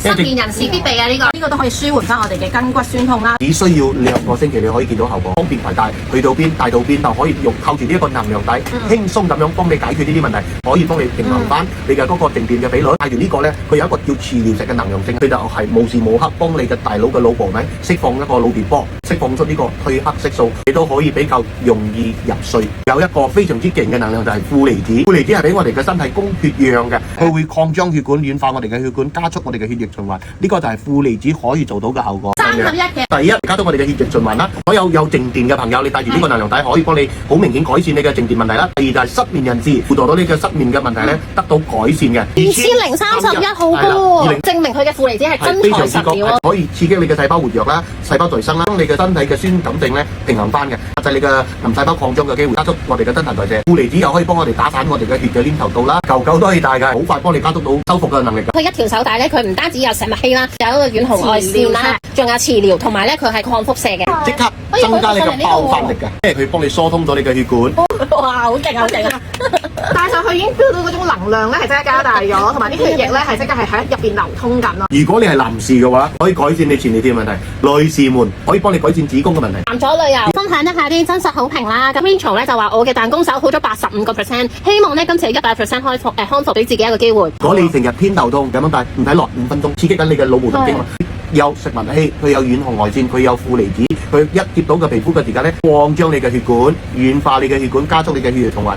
失眠人士必備啊！呢個都可以舒緩翻我哋嘅筋骨酸痛啦。只需要2個星期你可以見到效果，方便攜帶，去到邊帶到邊，就可以靠住呢一個能量帶，輕鬆咁樣幫你解決呢啲問題，可以幫你平衡翻你嘅嗰個靜電嘅比率。帶完呢個咧，佢有一個叫磁療石嘅能量性，佢就係無時無刻幫你嘅大腦嘅腦部釋放一個腦電波，釋放出呢個褪黑色素，你都可以比較容易入睡。有一個非常之勁嘅能量就係負離子，負離子係俾我哋嘅身體供血氧嘅，佢會擴張血管、軟化我哋嘅血管，加速我哋嘅血液循環。呢個就係負離子可以做到嘅效果。3合1嘅。第一，加速我哋嘅血液循環啦。所有靜電嘅朋友，你帶住呢個能量帶，可以幫你好明顯改善你嘅靜電問題啦。第二就係失眠人士，輔助到你嘅失眠嘅問題咧，得到改善嘅。2031好高喎，證明佢嘅負離子係真材實料咯。可以刺激你嘅細胞活躍啦，細胞再生啦，將你嘅身體嘅酸鹼性咧平衡翻嘅，壓制你嘅癌細胞擴張嘅機會，加速我哋嘅新陳代謝。負離子又可以幫我哋打散我哋嘅血嘅黏稠度啦，嚿嚿都可以帶嘅，好快幫你加速到修復嘅能力㗎。佢一條手帶咧，佢唔單止有石墨烯啦，有一個遠紅外線啦，仲有磁療，同埋咧佢係抗輻射嘅，即刻增加你嘅爆發力㗎，即係佢幫你疏通咗你嘅血管。哇，好勁啊，好勁啊！戴上去已經 feel 到嗰種能量咧係即刻加大咗，同埋啲血液咧係即刻係喺入邊流通緊咯。如果你係男士嘅話，可以改善你前列腺問題；女士們可以幫你改善子宮嘅問題。男左女右，分享一下啲真實好評啦。咁 Rachel 咧就話我嘅彈弓手好咗85%，希望咧今次有100%康復俾自己一個機會。如果你成日偏頭痛咁樣，但係唔使落5分鐘，刺激緊你嘅腦部神經。有食物烯，佢有遠紅外線，佢有負離子，佢一接到嘅皮膚嘅時間咧，擴張你嘅血管，軟化你嘅血管，加速你嘅血液循環。